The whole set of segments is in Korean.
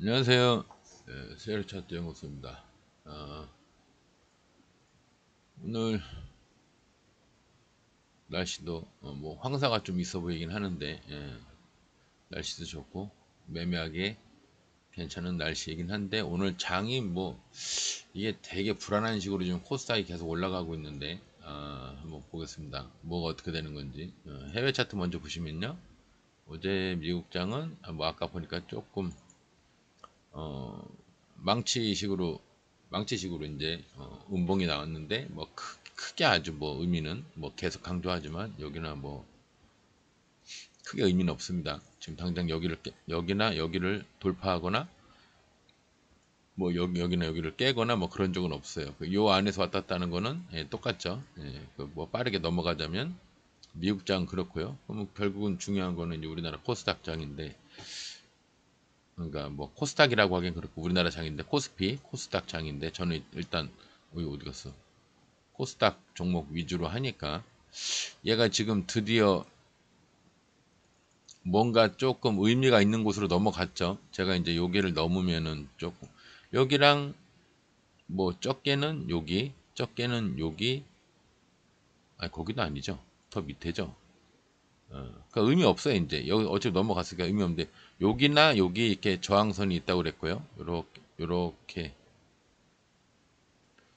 안녕하세요. 네, 세일차트 연구소입니다. 오늘 날씨도 뭐 황사가 좀 있어 보이긴 하는데 날씨도 좋고 매매하기 괜찮은 날씨이긴 한데 오늘 장이 뭐 이게 되게 불안한 식으로 지금 코스닥이 계속 올라가고 있는데 한번 보겠습니다. 뭐가 어떻게 되는 건지. 해외 차트 먼저 보시면요. 어제 미국 장은 뭐 아까 보니까 조금 어, 망치식으로 망치식으로 이제 음봉이 나왔는데 뭐 크게 아주 뭐 의미는 뭐 계속 강조하지만 여기나 뭐 크게 의미는 없습니다. 지금 당장 여기나 여기를 돌파하거나 뭐 여기나 여기를 깨거나 뭐 그런 적은 없어요. 요 안에서 왔다 갔다 하는 거는 똑같죠. 그뭐 빠르게 넘어가자면 미국장 그렇고요. 그럼 결국은 중요한 거는 이제 우리나라 코스닥 장인데, 그러니까 뭐 코스닥이라고 하긴 그렇고 우리나라 장인데 코스피 코스닥 장인데 저는 일단 어디 갔어? 코스닥 종목 위주로 하니까 얘가 지금 드디어 뭔가 조금 의미가 있는 곳으로 넘어갔죠. 제가 이제 여기를 넘으면은 조금 여기랑 뭐 적게는 여기, 적게는 여기, 아니 거기도 아니죠. 더 밑에죠. 그러니까 의미 없어요. 이제 여기 어차피 넘어갔으니까 의미 없는데 여기나 여기 이렇게 저항선이 있다고 그랬고요. 요렇게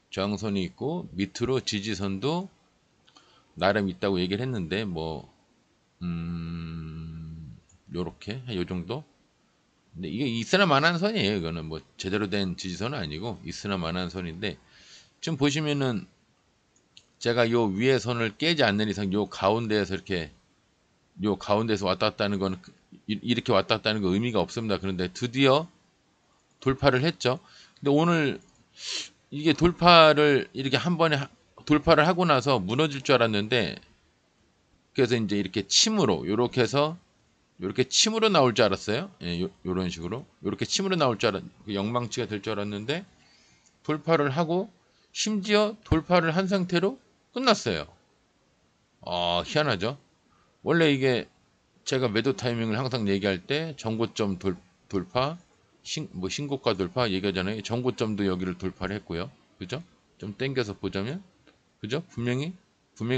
저항선이 있고 밑으로 지지선도 나름 있다고 얘기를 했는데 뭐 요렇게 요 정도. 근데 이게 있으나 마나한 선이에요. 이거는 뭐 제대로 된 지지선은 아니고 있으나 마나한 선인데 지금 보시면은 제가 요 위에 선을 깨지 않는 이상 요 가운데에서 이렇게 요 가운데에서 왔다 갔다 하는 거는 이렇게 왔다 갔다 하는 거 의미가 없습니다. 그런데 드디어 돌파를 했죠. 근데 오늘 이게 돌파를 이렇게 한 번에 돌파를 하고 나서 무너질 줄 알았는데 그래서 이제 이렇게 침으로 요렇게 해서 요렇게 침으로 나올 줄 알았어요. 요런 식으로 요렇게 침으로 나올 줄 영망치가 될 줄 알았는데 돌파를 하고 심지어 돌파를 한 상태로 끝났어요. 희한하죠. 원래 이게 제가 매도 타이밍을 항상 얘기할 때 정고점 돌파, 뭐 신고가 돌파 얘기하잖아요. 정고점도 여기를 돌파를 했고요. 그죠? 좀 땡겨서 보자면, 그죠? 분명히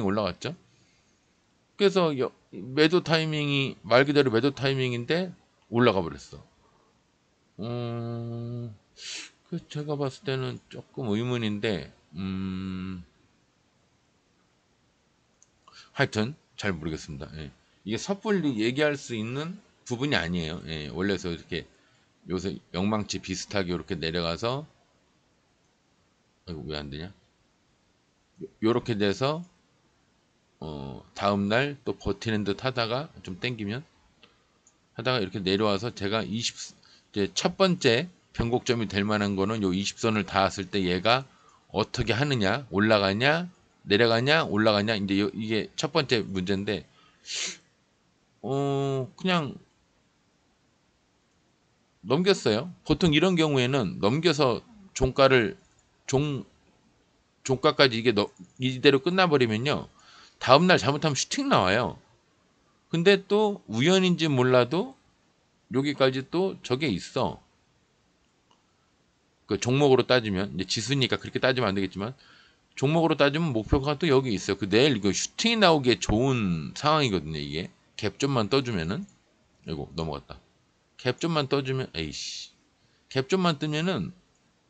올라갔죠. 그래서 매도 타이밍이 말 그대로 매도 타이밍인데 올라가 버렸어. 그 제가 봤을 때는 조금 의문인데, 하여튼 잘 모르겠습니다. 이게 섣불리 얘기할 수 있는 부분이 아니에요. 원래서 이렇게 요새 영망치 비슷하게 이렇게 내려가서, 왜 안 되냐? 요렇게 돼서 다음날 또 버티는 듯 하다가 좀 땡기면 하다가 이렇게 내려와서 제가 이제 첫 번째 변곡점이 될 만한 거는 요 20선을 닿았을 때 얘가 어떻게 하느냐, 올라가냐, 내려가냐, 올라가냐, 이제 이게 첫 번째 문제인데, 그냥 넘겼어요. 보통 이런 경우에는 넘겨서 종가를, 종, 종가까지 이대로 끝나버리면요. 다음날 잘못하면 슈팅 나와요. 근데 또 우연인지 몰라도 여기까지 또 저게 있어. 그 종목으로 따지면 이제 지수니까 그렇게 따지면 안 되겠지만 종목으로 따지면 목표가 또 여기 있어요. 그 내일 이거 슈팅이 나오기에 좋은 상황이거든요. 이게 갭 좀만 떠주면은, 이거 넘어갔다. 갭 좀만 떠주면, 에이씨, 갭 좀만 뜨면은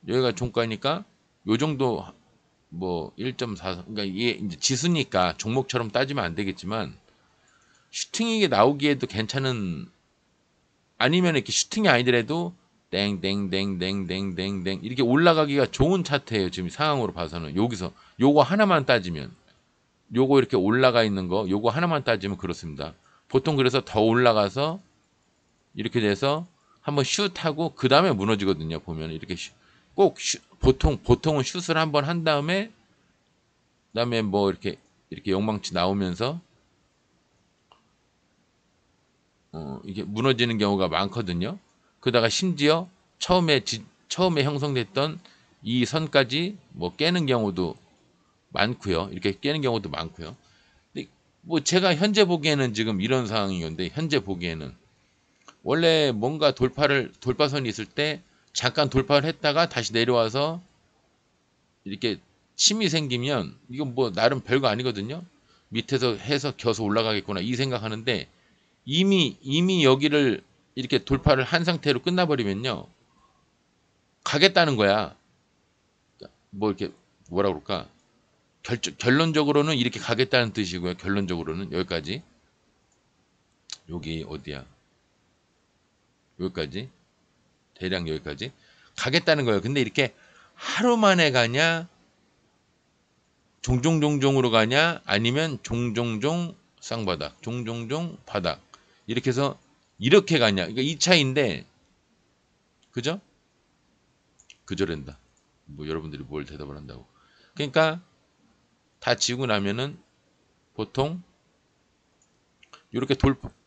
여기가 종가니까 요 정도 뭐 1.4, 그러니까 이게 이제 지수니까 종목처럼 따지면 안 되겠지만 슈팅이 나오기에도 괜찮은, 아니면 이렇게 슈팅이 아니더라도 땡땡땡땡땡땡땡 이렇게 올라가기가 좋은 차트예요. 지금 상황으로 봐서는 여기서 요거 하나만 따지면, 요거 이렇게 올라가 있는 거 요거 하나만 따지면 그렇습니다. 보통 그래서 더 올라가서 이렇게 돼서 한번 슛하고 그 다음에 무너지거든요. 보면 이렇게 보통은 슛을 한번 한 다음에 그다음에 뭐 이렇게 영망치 나오면서 이게 무너지는 경우가 많거든요. 그러다가 심지어 처음에 형성됐던 이 선까지 뭐 깨는 경우도 많고요. 이렇게 깨는 경우도 많고요. 근데 뭐 제가 현재 보기에는 지금 이런 상황인 건데, 현재 보기에는 원래 뭔가 돌파선이 있을 때 잠깐 돌파를 했다가 다시 내려와서 이렇게 침이 생기면 이건 뭐 나름 별거 아니거든요. 밑에서 해서 겨서 올라가겠구나 이 생각하는데 이미 여기를 이렇게 돌파를 한 상태로 끝나버리면요 가겠다는 거야. 뭐 이렇게 뭐라 그럴까 결론적으로는 이렇게 가겠다는 뜻이고요. 결론적으로는 여기까지 여기 어디야 여기까지 대략 여기까지 가겠다는 거예요. 근데 이렇게 하루 만에 가냐 종종종종으로 가냐 아니면 종종종 쌍바닥 종종종 바닥 이렇게 해서 이렇게 가냐 그러니까 이 차이인데 그죠? 그저랜다 뭐 여러분들이 뭘 대답을 한다고 그러니까 다 지고 나면은 보통 이렇게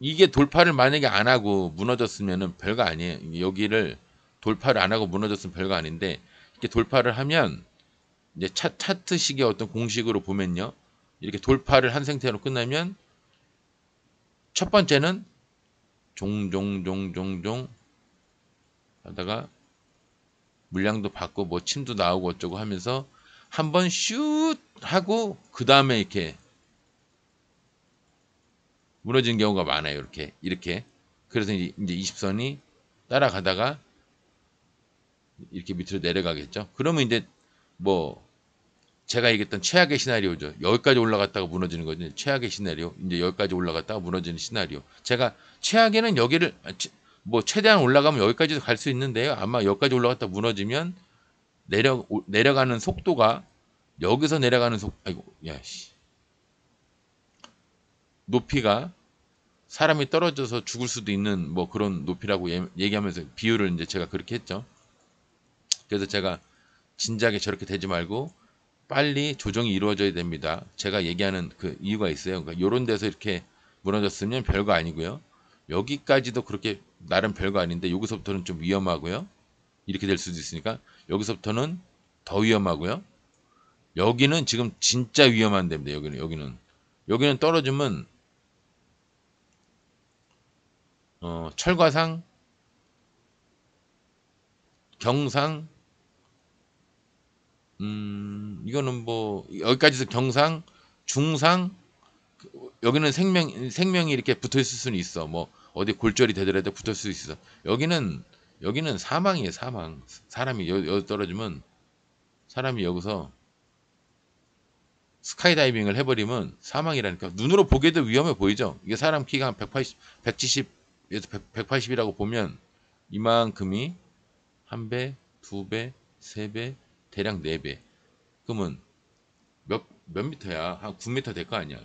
이게 돌파를 만약에 안 하고 무너졌으면은 별거 아니에요. 여기를 돌파를 안 하고 무너졌으면 별거 아닌데 이렇게 돌파를 하면 이제 차트식의 어떤 공식으로 보면요. 이렇게 돌파를 한 상태로 끝나면 첫 번째는 종종종종종 하다가 물량도 받고 뭐 침도 나오고 어쩌고 하면서 한번 슛 하고 그 다음에 이렇게 무너지는 경우가 많아요. 이렇게 그래서 이제 20선이 따라가다가 이렇게 밑으로 내려가겠죠. 그러면 이제 뭐 제가 얘기했던 최악의 시나리오죠. 여기까지 올라갔다가 무너지는 거죠. 최악의 시나리오. 이제 여기까지 올라갔다가 무너지는 시나리오. 제가 최악에는 여기를 뭐 최대한 올라가면 여기까지도 갈 수 있는데요. 아마 여기까지 올라갔다 무너지면 내려가는 속도가 여기서 내려가는 아이고 야씨 높이가 사람이 떨어져서 죽을 수도 있는 뭐 그런 높이라고 얘기하면서 비유를 이제 제가 그렇게 했죠. 그래서 제가 진작에 저렇게 되지 말고 빨리 조정이 이루어져야 됩니다. 제가 얘기하는 그 이유가 있어요. 그러니까 이런 데서 이렇게 무너졌으면 별거 아니고요. 여기까지도 그렇게 나름 별거 아닌데 여기서부터는 좀 위험하고요. 이렇게 될 수도 있으니까 여기서부터는 더 위험하고요. 여기는 지금 진짜 위험한 데입니다. 여기는 떨어지면 철과상, 경상, 이거는 뭐 여기까지서 경상, 중상, 여기는 생명이 이렇게 붙어 있을 수는 있어. 뭐 어디 골절이 되더라도 붙을 수 있어. 여기는 사망이에요, 사망. 사람이 여기 떨어지면 사람이 여기서 스카이다이빙을 해버리면 사망이라니까. 눈으로 보기에도 위험해 보이죠. 이게 사람 키가 한 180, 170에서 180이라고 보면 이만큼이 한 배, 두 배, 세 배, 대략 네 배. 그러면 몇 미터야? 한 9미터 될 거 아니야.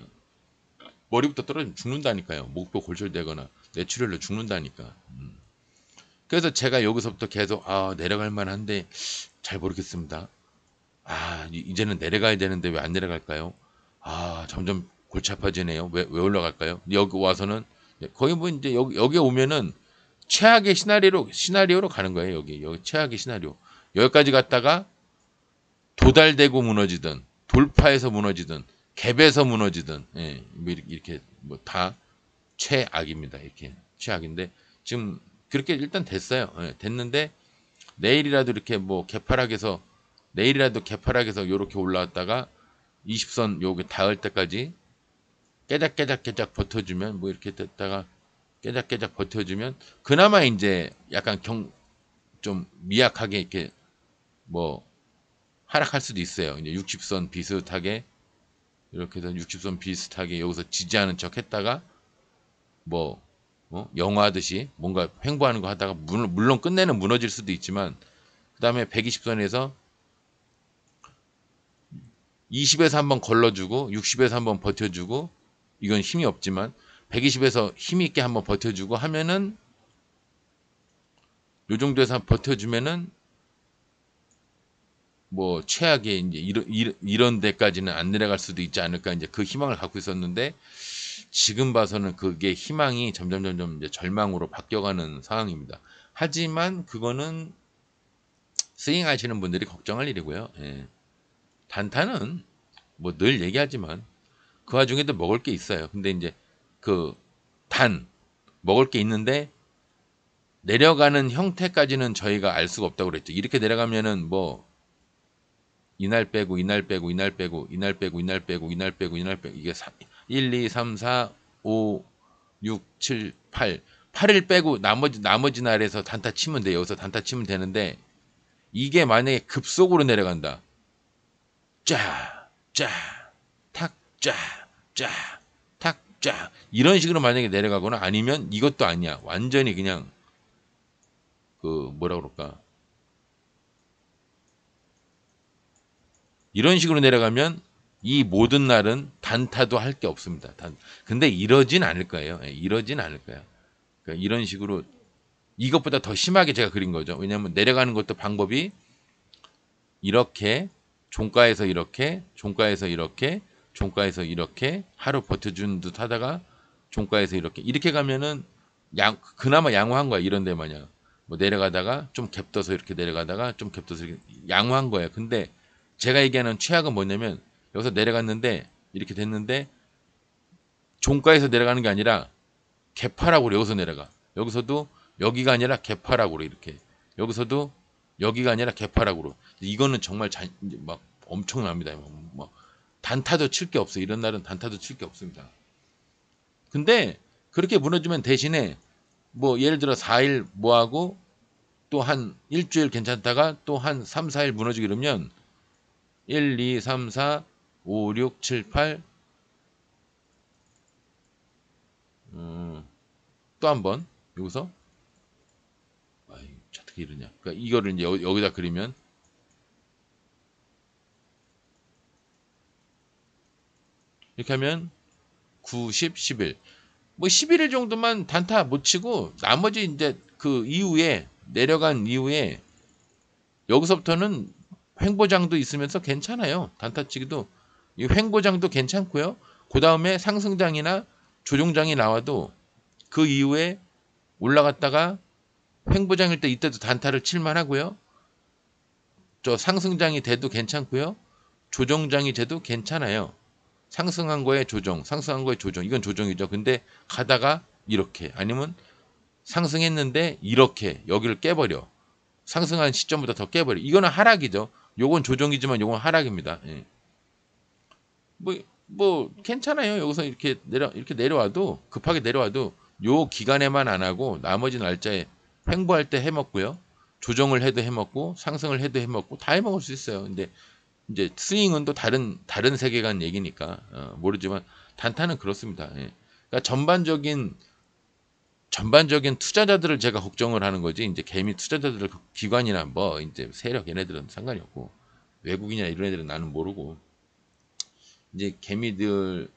머리부터 떨어지면 죽는다니까요. 목표 골절되거나 뇌출혈로 죽는다니까. 그래서 제가 여기서부터 계속 내려갈 만한데 잘 모르겠습니다. 이제는 내려가야 되는데 왜 안 내려갈까요? 점점 골치 아파지네요. 왜 올라갈까요? 여기 와서는 거의 뭐 이제 여기 오면은 최악의 시나리오로 가는 거예요. 여기 최악의 시나리오. 여기까지 갔다가 도달되고 무너지든 돌파해서 무너지든 갭에서 무너지든 뭐 이렇게 뭐 다 최악입니다. 이렇게 최악인데 지금 그렇게 일단 됐어요. 됐는데 내일이라도 이렇게 뭐 개파락에서 이렇게 올라왔다가 20선 요게 닿을 때까지 깨작깨작 버텨주면 뭐 이렇게 됐다가 깨작깨작 버텨주면 그나마 이제 약간 좀 미약하게 이렇게 뭐 하락할 수도 있어요. 이제 60선 비슷하게 이렇게 해서 60선 비슷하게 여기서 지지하는 척 했다가 뭐 영화하듯이 뭔가 횡보하는 거 하다가 물론 끝내는 무너질 수도 있지만 그 다음에 120선에서 20에서 한번 걸러주고 60에서 한번 버텨주고 이건 힘이 없지만 120에서 힘 있게 한번 버텨주고 하면은 요 정도에서 버텨주면은 뭐 최악의 이제 이런 데까지는 안 내려갈 수도 있지 않을까 이제 그 희망을 갖고 있었는데 지금 봐서는 그게 희망이 점점 이제 절망으로 바뀌어가는 상황입니다. 하지만 그거는 스윙 하시는 분들이 걱정할 일이고요. 단타는 뭐 늘 얘기하지만 그 와중에도 먹을 게 있어요. 근데 이제 그 먹을 게 있는데 내려가는 형태까지는 저희가 알 수가 없다고 그랬죠. 이렇게 내려가면은 뭐 이날 빼고 이날 빼고 이날 빼고 이날 빼고 이날 빼고 이날 빼고 이날 빼고 이게 1, 2, 3, 4, 5, 6, 7, 8 8일 빼고 나머지 날에서 단타 치면 돼요. 여기서 단타 치면 되는데 이게 만약에 급속으로 내려간다. 짜, 짜, 탁, 짜, 짜, 탁, 짜 이런 식으로 만약에 내려가거나 아니면 이것도 아니야. 완전히 그냥 그 뭐라 그럴까? 이런 식으로 내려가면 이 모든 날은 단타도 할 게 없습니다. 근데 이러진 않을 거예요. 예, 이러진 않을 거야. 그러니까 이런 식으로 이것보다 더 심하게 제가 그린 거죠. 왜냐하면 내려가는 것도 방법이 이렇게 종가에서 이렇게 종가에서 이렇게 종가에서 이렇게 하루 버텨준 듯 하다가 종가에서 이렇게 가면은 그나마 양호한 거야. 이런 데 마냥 뭐 내려가다가 좀 갭떠서 이렇게 내려가다가 좀 갭떠서 이렇게 양호한 거야. 근데 제가 얘기하는 최악은 뭐냐면 여기서 내려갔는데 이렇게 됐는데 종가에서 내려가는 게 아니라 개파락으로 여기서 내려가. 여기서도 여기가 아니라 개파락으로 이렇게. 여기서도 여기가 아니라 개파락으로. 이거는 정말 막 엄청납니다. 막 단타도 칠 게 없어. 이런 날은 단타도 칠 게 없습니다. 근데 그렇게 무너지면 대신에 뭐 예를 들어 4일 뭐하고 또 한 일주일 괜찮다가 또 한 3, 4일 무너지고 이러면 1, 2, 3, 4, 5, 6, 7, 8 또 한 번 여기서 아이, 어떻게 이러냐. 그러니까 이거를 이제 여기다 그리면 이렇게 하면 9, 10, 11. 뭐 11일 정도만 단타 못 치고 나머지 이제 그 이후에 내려간 이후에 여기서부터는 횡보장도 있으면서 괜찮아요. 단타 치기도 이 횡보장도 괜찮고요. 그 다음에 상승장이나 조종장이 나와도 그 이후에 올라갔다가 횡보장일 때 이때도 단타를 칠만 하고요. 저 상승장이 돼도 괜찮고요. 조정장이 돼도 괜찮아요. 상승한 거에 조정, 상승한 거에 조정. 이건 조정이죠. 근데 가다가 이렇게 아니면 상승했는데 이렇게 여기를 깨버려. 상승한 시점보다 더 깨버려. 이거는 하락이죠. 요건 조정이지만 요건 하락입니다. 예. 뭐 괜찮아요. 여기서 이렇게 내려와도 급하게 내려와도 요 기간에만 안 하고 나머지 날짜에 횡보할 때 해먹고요. 조정을 해도 해먹고 상승을 해도 해먹고 다 해먹을 수 있어요. 근데 이제 스윙은 또 다른 세계관 얘기니까 모르지만 단타는 그렇습니다. 예. 그러니까 전반적인 투자자들을 제가 걱정을 하는 거지. 이제 개미 투자자들 기관이나 뭐 이제 세력 얘네들은 상관이 없고 외국인이나 이런 애들은 나는 모르고 이제 개미들이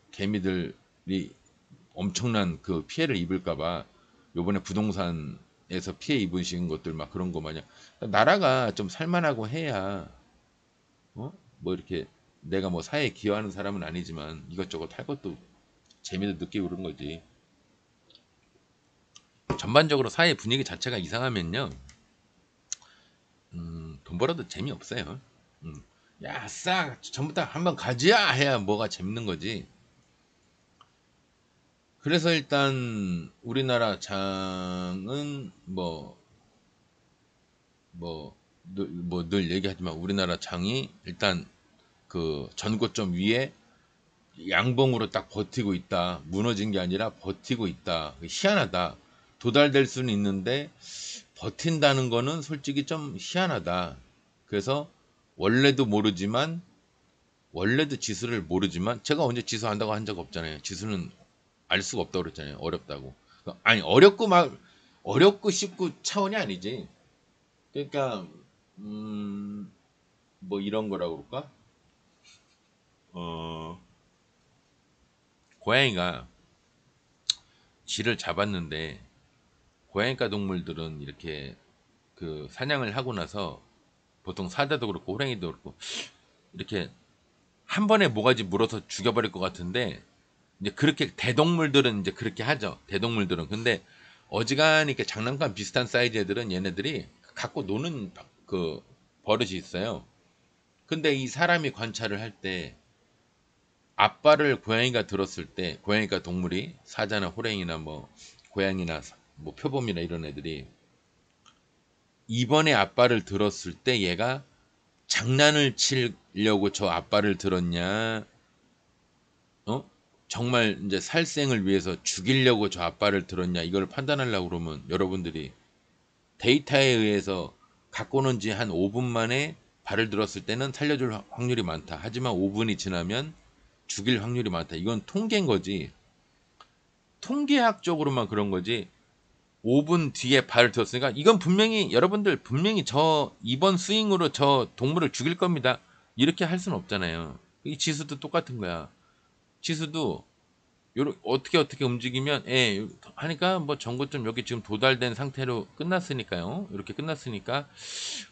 엄청난 그 피해를 입을까봐 요번에 부동산에서 피해 입으신 것들 막 그런 거 마냥 나라가 좀 살만하고 해야 뭐 이렇게 내가 뭐 사회에 기여하는 사람은 아니지만 이것저것 할 것도 재미도 느끼고 그런 거지. 전반적으로 사회 분위기 자체가 이상하면요, 돈 벌어도 재미없어요. 야, 싹 전부 다 한번 가지야 해야 뭐가 재밌는 거지. 그래서 일단 우리나라 장은 늘 얘기하지만 우리나라 장이 일단 그 전고점 위에 양봉으로 딱 버티고 있다. 무너진 게 아니라 버티고 있다. 희한하다. 도달될 수는 있는데 버틴다는 거는 솔직히 좀 희한하다. 그래서 원래도 모르지만 원래도 지수를 모르지만 제가 언제 지수 한다고 한 적 없잖아요. 지수는 알 수가 없다고 그랬잖아요. 어렵다고. 아니 어렵고 쉽고 차원이 아니지. 그러니까 뭐 이런 거라고 그럴까? 어, 고양이가 쥐를 잡았는데 고양이과 동물들은 이렇게 그 사냥을 하고 나서 보통 사자도 그렇고 호랑이도 그렇고 이렇게 한 번에 모가지 물어서 죽여버릴 것 같은데 이제 그렇게 대동물들은 이제 그렇게 하죠. 대동물들은. 근데 어지간히 이렇게 장난감 비슷한 사이즈 애들은 얘네들이 갖고 노는 그 버릇이 있어요. 근데 이 사람이 관찰을 할 때 앞발을 고양이가 들었을 때 고양이가 동물이 사자나 호랭이나 뭐 고양이나 뭐 표범이나 이런 애들이 이번에 앞발을 들었을 때 얘가 장난을 치려고 저 앞발을 들었냐, 어? 정말 이제 살생을 위해서 죽이려고 저 앞발을 들었냐, 이걸 판단하려고 그러면 여러분들이 데이터에 의해서 갖고 논 지 한 5분 만에 발을 들었을 때는 살려줄 확률이 많다. 하지만 5분이 지나면 죽일 확률이 많다. 이건 통계인 거지. 통계학적으로만 그런 거지. 5분 뒤에 발을 들었으니까 이건 분명히 여러분들 분명히 저 이번 스윙으로 저 동물을 죽일 겁니다. 이렇게 할 수는 없잖아요. 이 지수도 똑같은 거야. 지수도 어떻게 움직이면 하니까 뭐 전고점 여기 지금 도달된 상태로 끝났으니까요. 이렇게 끝났으니까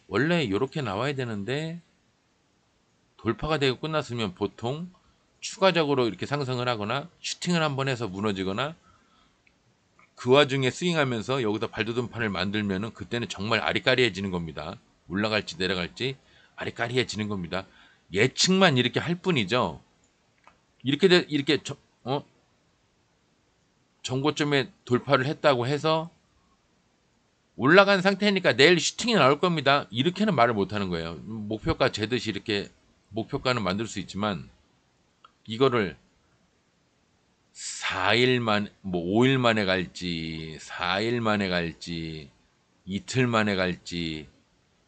원래 이렇게 나와야 되는데 돌파가 되고 끝났으면 보통 추가적으로 이렇게 상승을 하거나 슈팅을 한번 해서 무너지거나 그 와중에 스윙하면서 여기서 발돋움판을 만들면은 그때는 정말 아리까리해지는 겁니다. 올라갈지 내려갈지 아리까리해지는 겁니다. 예측만 이렇게 할 뿐이죠. 이렇게 정고점에 돌파를 했다고 해서 올라간 상태니까 내일 슈팅이 나올 겁니다. 이렇게는 말을 못 하는 거예요. 목표가 재듯이 이렇게 목표가는 만들 수 있지만 이거를 4일 만, 뭐 5일 만에 갈지, 4일 만에 갈지, 이틀 만에 갈지,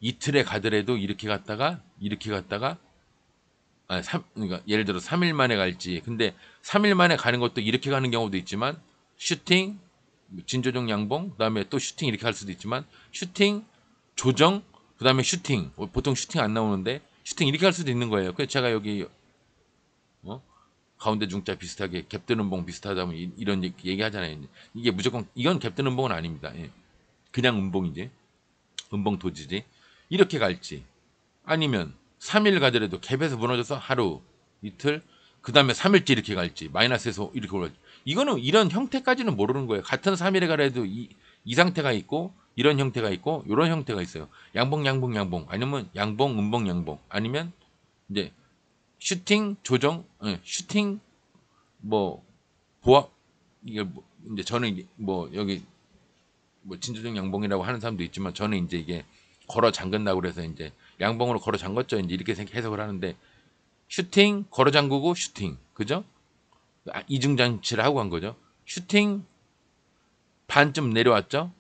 이틀에 가더라도 이렇게 갔다가, 그러니까 예를 들어 3일 만에 갈지, 근데 3일 만에 가는 것도 이렇게 가는 경우도 있지만, 슈팅, 진조정 양봉, 그 다음에 또 슈팅 이렇게 갈 수도 있지만, 슈팅, 조정, 그 다음에 슈팅, 보통 슈팅 안 나오는데, 슈팅 이렇게 갈 수도 있는 거예요. 그래서 제가 여기, 가운데 중자 비슷하게 갭 뜨는 봉 비슷하다면 이런 얘기 하잖아요. 이게 무조건 이건 갭 뜨는 봉은 아닙니다. 예. 그냥 음봉이지. 음봉 도지지. 이렇게 갈지 아니면 3일 가더라도 갭에서 무너져서 하루 이틀 그 다음에 3일째 이렇게 갈지 마이너스에서 이렇게 올라갈지 이거는 이런 형태까지는 모르는 거예요. 같은 3일에 가더라도 이 상태가 있고 이런 형태가 있고 이런 형태가 있어요. 양봉 아니면 양봉 음봉 양봉 아니면 이제 슈팅 조정 슈팅 뭐 보아 이게 뭐 이제 저는 뭐 여기 뭐 진조정 양봉이라고 하는 사람도 있지만 저는 이제 이게 걸어 잠근다고 그래서 이제 양봉으로 걸어 잠궜죠. 이제 이렇게 해석을 하는데 슈팅 걸어 잠그고 슈팅 그죠? 이중 장치를 하고 간 거죠. 슈팅 반쯤 내려왔죠.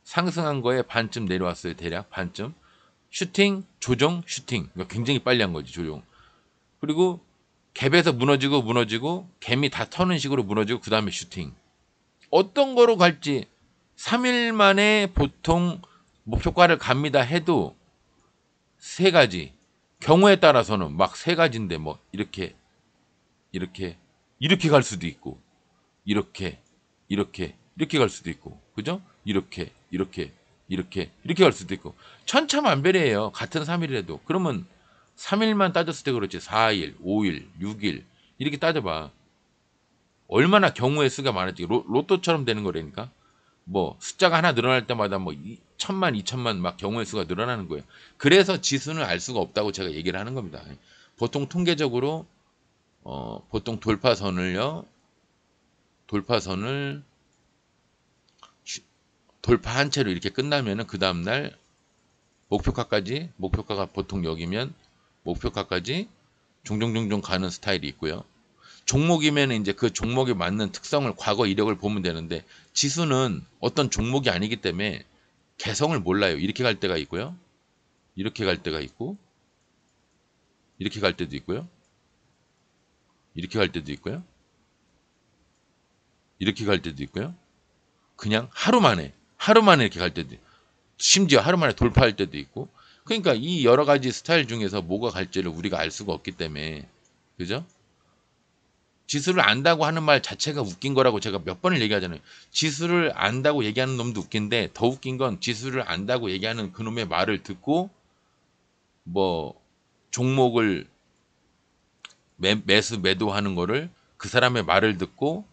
상승한 거에 반쯤 내려왔어요. 대략 반쯤. 슈팅 조정 슈팅 그러니까 굉장히 빨리 한 거지 조정. 그리고 갭에서 무너지고 갭이 다 터는 식으로 무너지고 그 다음에 슈팅. 어떤 거로 갈지 3일 만에 보통 목표가를 갑니다 해도 세 가지. 경우에 따라서는 막 세 가지인데 뭐 이렇게 갈 수도 있고 이렇게 갈 수도 있고 그죠? 이렇게 갈 수도 있고 천차만별이에요. 같은 3일이라도. 그러면 3일만 따졌을 때 그렇지 4일, 5일, 6일 이렇게 따져봐. 얼마나 경우의 수가 많을지 로또처럼 되는 거라니까. 뭐 숫자가 하나 늘어날 때마다 뭐 1000만, 2000만 막 경우의 수가 늘어나는 거예요. 그래서 지수는 알 수가 없다고 제가 얘기를 하는 겁니다. 보통 통계적으로 보통 돌파선을 돌파한 채로 이렇게 끝나면은 그 다음날 목표가가 보통 여기면 목표가까지 종종 가는 스타일이 있고요. 종목이면 이제 그 종목에 맞는 특성을 과거 이력을 보면 되는데 지수는 어떤 종목이 아니기 때문에 개성을 몰라요. 이렇게 갈 때가 있고요. 이렇게 갈 때가 있고 이렇게 갈 때도 있고요. 이렇게 갈 때도 있고요. 이렇게 갈 때도 있고요. 그냥 하루 만에 이렇게 갈 때도 있고 심지어 하루 만에 돌파할 때도 있고 그러니까 이 여러 가지 스타일 중에서 뭐가 갈지를 우리가 알 수가 없기 때문에 그죠? 지수를 안다고 하는 말 자체가 웃긴 거라고 제가 몇 번을 얘기하잖아요. 지수를 안다고 얘기하는 놈도 웃긴데 더 웃긴 건 지수를 안다고 얘기하는 그놈의 말을 듣고 뭐 종목을 매수 매도하는 거를 그 사람의 말을 듣고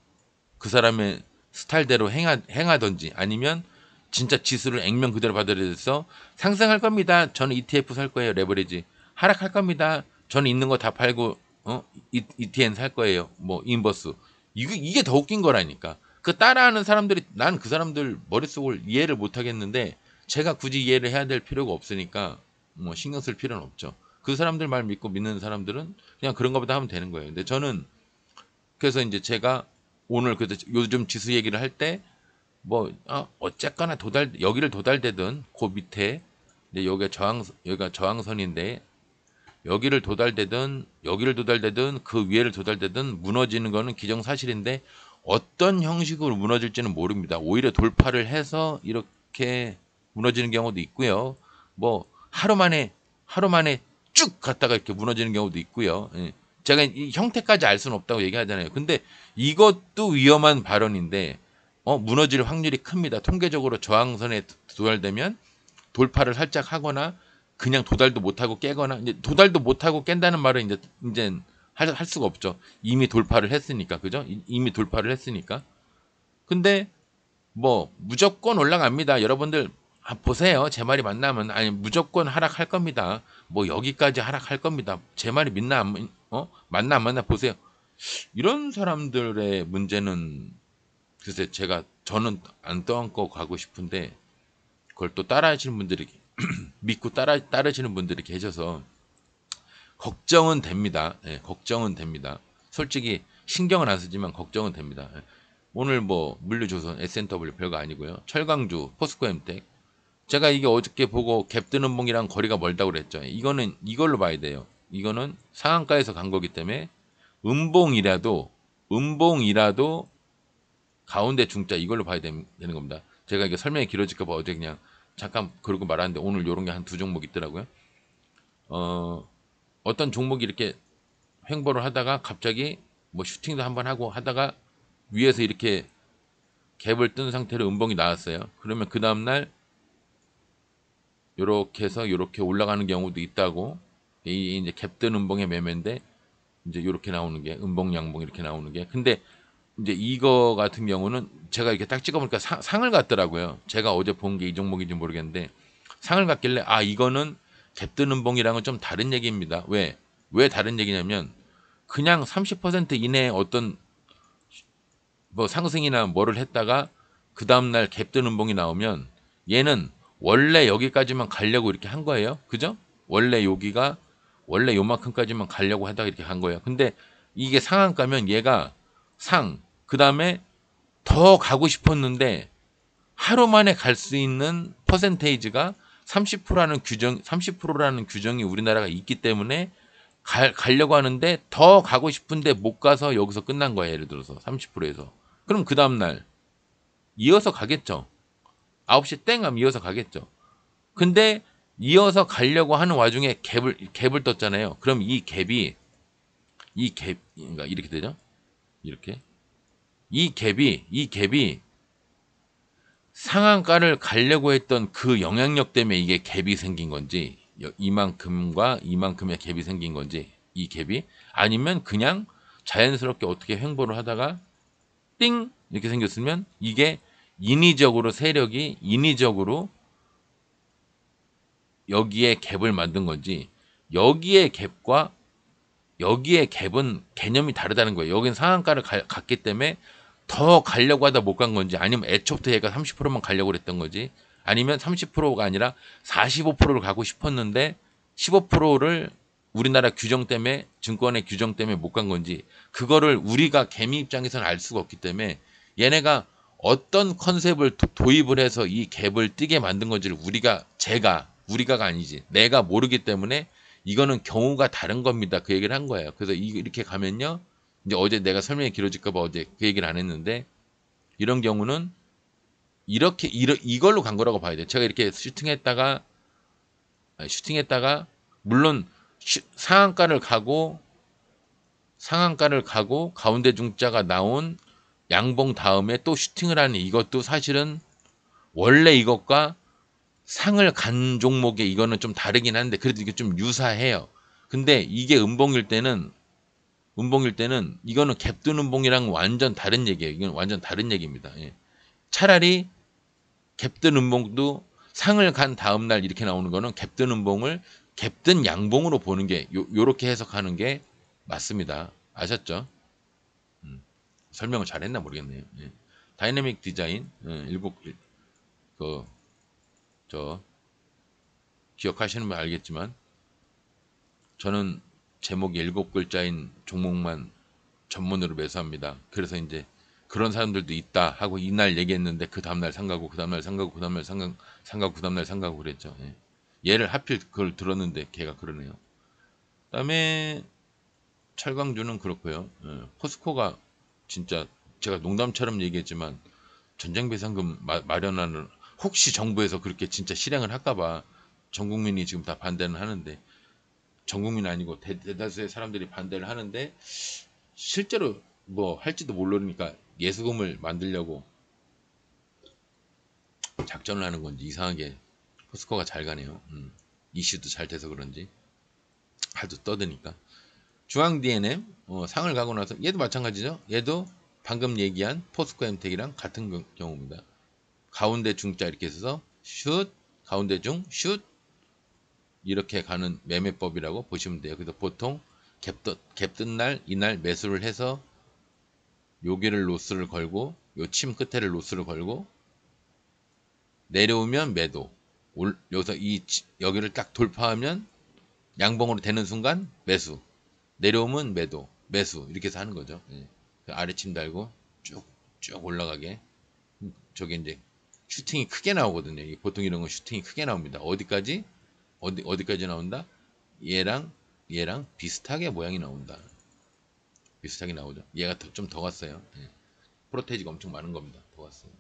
그 사람의 스타일대로 행하든지 아니면 진짜 지수를 액면 그대로 받아들여서 상승할 겁니다. 저는 ETF 살 거예요. 레버리지. 하락할 겁니다. 저는 있는 거 다 팔고 ETN 살 거예요. 뭐 인버스. 이게 더 웃긴 거라니까. 그 따라하는 사람들이 난 그 사람들 머릿속을 이해를 못 하겠는데 제가 굳이 이해를 해야 될 필요가 없으니까 뭐 신경 쓸 필요는 없죠. 그 사람들 말 믿고 믿는 사람들은 그냥 그런 것보다 하면 되는 거예요. 근데 저는 그래서 이제 제가 오늘 그래도 요즘 지수 얘기를 할 때 뭐 어쨌거나 여기를 도달되든 그 밑에 이제 여기가 저항선인데 여기를 도달되든 그 위에를 도달되든 무너지는 거는 기정사실인데 어떤 형식으로 무너질지는 모릅니다. 오히려 돌파를 해서 이렇게 무너지는 경우도 있고요. 뭐 하루 만에 쭉 갔다가 이렇게 무너지는 경우도 있고요. 예. 제가 이 형태까지 알 수는 없다고 얘기하잖아요. 근데 이것도 위험한 발언인데 무너질 확률이 큽니다. 통계적으로 저항선에 도달되면 돌파를 살짝 하거나 그냥 도달도 못하고 깨거나 이제 도달도 못하고 깬다는 말은 이제 할 수가 없죠. 이미 돌파를 했으니까 그죠? 이미 돌파를 했으니까. 근데 뭐 무조건 올라갑니다. 여러분들 보세요. 제 말이 맞나면 아니 무조건 하락할 겁니다. 뭐 여기까지 하락할 겁니다. 제 말이 맞나 안 맞나 보세요. 이런 사람들의 문제는 글쎄 저는 안 떠안고 가고 싶은데 그걸 또 따라하시는 분들이 믿고 따르시는 분들이 계셔서 걱정은 됩니다. 예, 걱정은 됩니다. 솔직히 신경은 안 쓰지만 걱정은 됩니다. 예. 오늘 뭐 물류조선, S&W 별거 아니고요. 철강주, 포스코엠텍. 제가 이게 어저께 보고 갭 뜨는 봉이랑 거리가 멀다고 그랬죠. 이거는 이걸로 봐야 돼요. 이거는 상한가에서 간 거기 때문에 음봉이라도 가운데 중자 이걸로 봐야 되는 겁니다. 제가 이게 설명이 길어질까 봐 어제 그냥 잠깐 그러고 말았는데 오늘 요런 게 한 두 종목 있더라고요. 어떤 종목이 이렇게 횡보를 하다가 갑자기 뭐 슈팅도 한번 하고 하다가 위에서 이렇게 갭을 뜬 상태로 음봉이 나왔어요. 그러면 그 다음날 요렇게 해서 요렇게 올라가는 경우도 있다고. 이 이제 갭 뜬 음봉의 매매인데 이제 요렇게 나오는 게 음봉 양봉 이렇게 나오는 게. 근데 이제 이거 같은 경우는 제가 이렇게 딱 찍어보니까 상을 갔더라고요. 제가 어제 본 게 이 종목인지 모르겠는데 상을 갔길래 이거는 갭 뜨는 봉이랑은 좀 다른 얘기입니다. 왜 다른 얘기냐면 그냥 30% 이내에 어떤 뭐 상승이나 뭐를 했다가 그 다음날 갭 뜨는 봉이 나오면 얘는 원래 여기까지만 가려고 이렇게 한 거예요. 그죠? 원래 요만큼까지만 가려고 하다가 이렇게 간 거예요. 근데 이게 상한가면 얘가 그 다음에 더 가고 싶었는데 하루 만에 갈 수 있는 퍼센테이지가 30%라는 규정이 우리나라가 있기 때문에 가려고 하는데 더 가고 싶은데 못 가서 여기서 끝난 거예요. 예를 들어서 30%에서. 그럼 그 다음날 이어서 가겠죠. 9시 땡 하면 이어서 가겠죠. 근데 이어서 가려고 하는 와중에 갭을 떴잖아요. 그럼 그러니까 이렇게 되죠. 이렇게. 이 갭이 상한가를 가려고 했던 그 영향력 때문에 이게 갭이 생긴 건지, 이만큼과 이만큼의 갭이 생긴 건지, 이 갭이 아니면 그냥 자연스럽게 어떻게 횡보를 하다가 띵 이렇게 생겼으면 이게 세력이 인위적으로 여기에 갭을 만든 건지, 여기에 갭은 개념이 다르다는 거예요. 여긴 상한가를 갔기 때문에 더 가려고 하다 못 간 건지, 아니면 애초부터 얘가 30%만 가려고 그랬던 거지, 아니면 30%가 아니라 45%를 가고 싶었는데 15%를 우리나라 규정 때문에, 증권의 규정 때문에 못 간 건지, 그거를 우리가 개미 입장에서는 알 수가 없기 때문에 얘네가 어떤 컨셉을 도입을 해서 이 갭을 뜨게 만든 건지를 우리가가 아니지 내가 모르기 때문에 이거는 경우가 다른 겁니다. 그 얘기를 한 거예요. 그래서 이렇게 가면요. 이제 어제 내가 설명이 길어질까봐 어제 그 얘기를 안 했는데, 이런 경우는 이걸로 간 거라고 봐야 돼요. 제가 이렇게 슈팅했다가 물론 상한가를 가고 가운데 중자가 나온 양봉 다음에 또 슈팅을 하는, 이것도 사실은 원래 이것과 상을 간 종목에 이거는 좀 다르긴 한데 그래도 이게 좀 유사해요. 근데 이게 음봉일 때는 이거는 갭뜬 음봉이랑 완전 다른 얘기예요. 이건 완전 다른 얘기입니다. 예. 차라리 갭뜬 음봉도 상을 간 다음날 이렇게 나오는 거는 갭뜬 음봉을 갭뜬 양봉으로 보는 게 요렇게 해석하는 게 맞습니다. 아셨죠? 설명을 잘했나 모르겠네요. 예. 다이내믹 디자인, 그 저 기억하시는 분 알겠지만 저는 제목이 7글자인 종목만 전문으로 매수합니다. 그래서 이제 그런 사람들도 있다 하고 이날 얘기했는데 그 다음날 상가고 그 다음날 상가고 그 다음날 상가고 그 다음날 상가고 그랬죠. 예. 얘를 하필 그걸 들었는데 걔가 그러네요. 그다음에 철강주는 그렇고요. 예. 포스코가 진짜 제가 농담처럼 얘기했지만 전쟁배상금 마련하는 혹시 정부에서 그렇게 진짜 실행을 할까봐 전 국민이 지금 다 반대는 하는데 전 국민 아니고 대다수의 사람들이 반대를 하는데 실제로 뭐 할지도 모르니까 예수금을 만들려고 작전을 하는 건지 이상하게 포스코가 잘 가네요. 이슈도 잘 돼서 그런지 하도 떠드니까. 중앙 DNM 상을 가고 나서 얘도 마찬가지죠. 얘도 방금 얘기한 포스코 엠텍이랑 같은 경우입니다. 가운데 중자 이렇게 써서 슛 가운데 중 슛 이렇게 가는 매매법이라고 보시면 돼요. 그래서 보통 갭뜬 날 이날 매수를 해서 여기를 로스를 걸고 요 침 끝에를 로스를 걸고 내려오면 매도 여기서 여기를 딱 돌파하면 양봉으로 되는 순간 매수 내려오면 매수 이렇게 해서 하는 거죠. 예. 아래침 달고 쭉 올라가게 저게 이제 슈팅이 크게 나오거든요. 보통 이런 건 슈팅이 크게 나옵니다. 어디까지 나온다? 얘랑 비슷하게 모양이 나온다. 비슷하게 나오죠. 얘가 좀 더 갔어요. 예. 프로테이지가 엄청 많은 겁니다. 더 갔어요.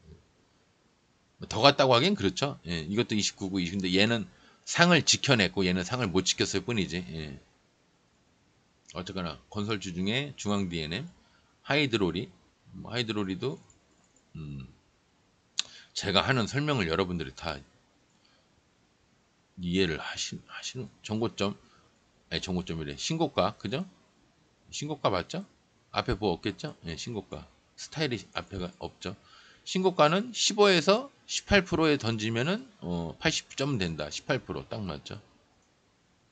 더 갔다고 하긴 그렇죠. 예. 이것도 29구 20인데 얘는 상을 지켜냈고 얘는 상을 못 지켰을 뿐이지. 예. 어쨌거나 건설주 중에 중앙 DNM 하이드로리도 제가 하는 설명을 여러분들이 다 이해를 하시는 정고점이래. 신고가 그죠? 신고가 맞죠? 앞에 뭐 없겠죠? 예, 신고가 스타일이 앞에가 없죠. 신고가는 15에서 18%에 던지면은 80점 된다. 18%딱 맞죠?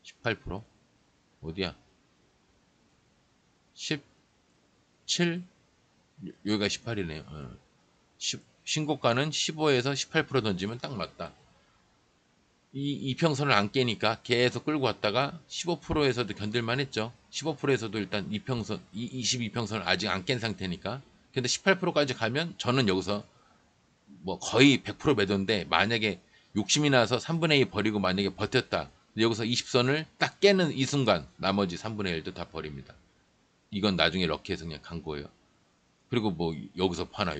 18% 어디야? 17 여기가 18이네요. 신고가는 15에서 18% 던지면 딱 맞다. 이 이평선을 안 깨니까 계속 끌고 왔다가 15%에서도 견딜만 했죠. 15%에서도 일단 이평선, 22평선을 아직 안 깬 상태니까. 근데 18%까지 가면 저는 여기서 뭐 거의 100% 매도인데 만약에 욕심이 나서 3분의 2 버리고 만약에 버텼다. 여기서 20선을 딱 깨는 이 순간 나머지 3분의 1도 다 버립니다. 이건 나중에 럭키에서 그냥 간 거예요. 그리고 뭐 여기서 파나